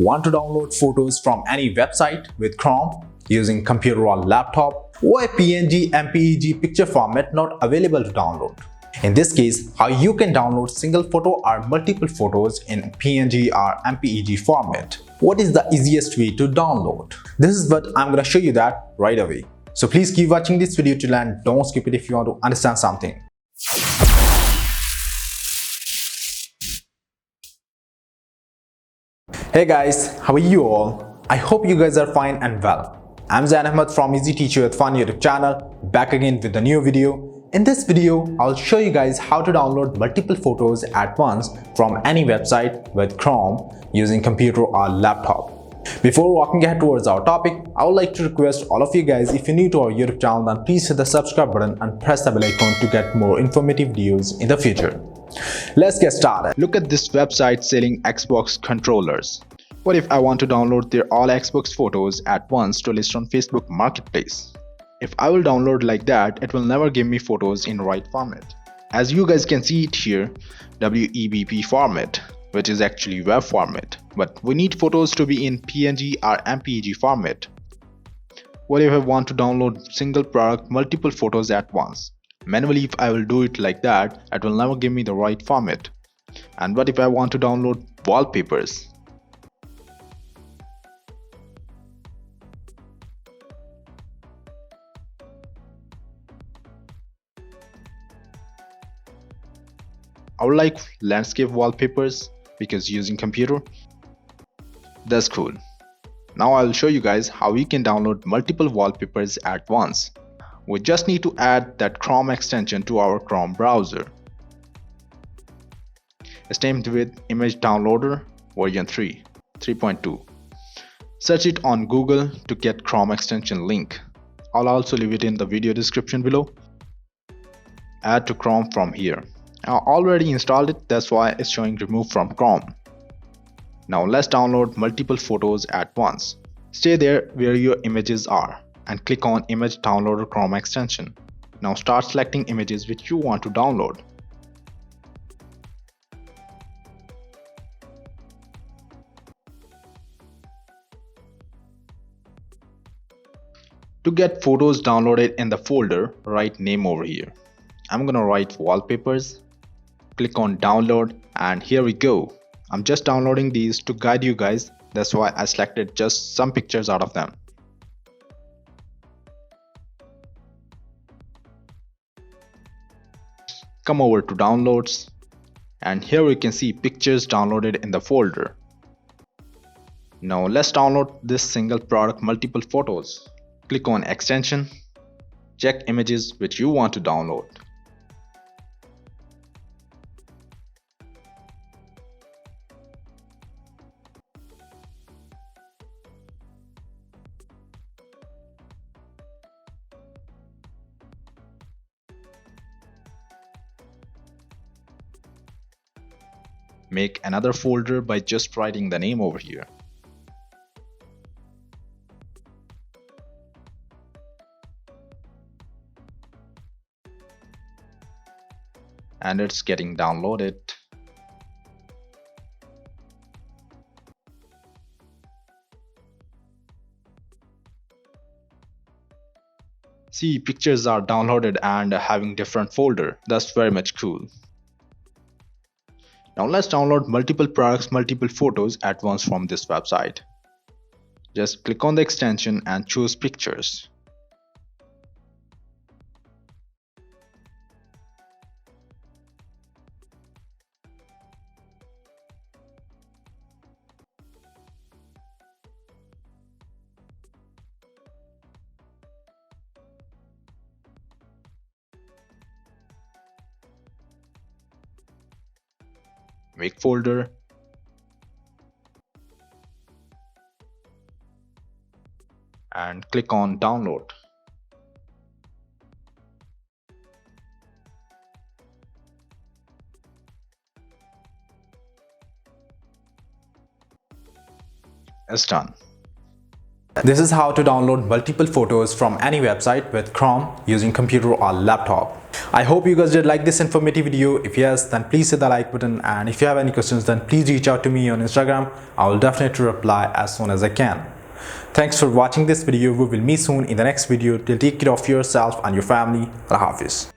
Want to download photos from any website with Chrome using computer or laptop, or a PNG, MPEG picture format not available to download? In this case, how you can download single photo or multiple photos in PNG or MPEG format. What is the easiest way to download? This is what I'm gonna show you that right away. So please keep watching this video till end. Don't skip it if you want to understand something. Hey guys, how are you all? I hope you guys are fine and well. I'm Zain Ahmed from Easy Teacher with Fun YouTube channel, back again with a new video. In this video, I'll show you guys how to download multiple photos at once from any website with Chrome using computer or laptop. Before walking ahead towards our topic, I would like to request all of you guys, if you're new to our YouTube channel, then please hit the subscribe button and press the bell icon to get more informative videos in the future. Let's get started. Look at this website selling Xbox controllers. What if I want to download their all Xbox photos at once to list on Facebook Marketplace? If I will download like that, it will never give me photos in right format. As you guys can see it here, WEBP format, which is actually web format, but we need photos to be in PNG or MPEG format. What if I want to download single product multiple photos at once? Manually, if I will do it like that, it will never give me the right format. And what if I want to download wallpapers? I would like landscape wallpapers because using computer. That's cool. Now I'll show you guys how we can download multiple wallpapers at once. We just need to add that Chrome extension to our Chrome browser. It's named with Image Downloader version 3.2. Search it on Google to get Chrome extension link. I'll also leave it in the video description below. Add to Chrome from here. I already installed it, that's why it's showing remove from Chrome. Now let's download multiple photos at once. Stay there where your images are and click on Image Downloader Chrome extension. Now start selecting images which you want to download. To get photos downloaded in the folder, write name over here. I'm gonna write wallpapers. Click on download and here we go. I'm just downloading these to guide you guys, that's why I selected just some pictures out of them. Come over to downloads and here we can see pictures downloaded in the folder. Now let's download this single product multiple photos. Click on extension, check images which you want to download. Make another folder by just writing the name over here. And it's getting downloaded. See, pictures are downloaded and having different folder. That's very much cool. Now let's download multiple products, multiple photos at once from this website. Just click on the extension and choose pictures. Make folder and click on download. It's done. This is how to download multiple photos from any website with Chrome using computer or laptop. I hope you guys did like this informative video. If yes, then please hit the like button, and if you have any questions, then please reach out to me on Instagram. I will definitely reply as soon as I can. Thanks for watching this video. We will meet soon in the next video. Till take care of yourself and your family. Allah Hafiz.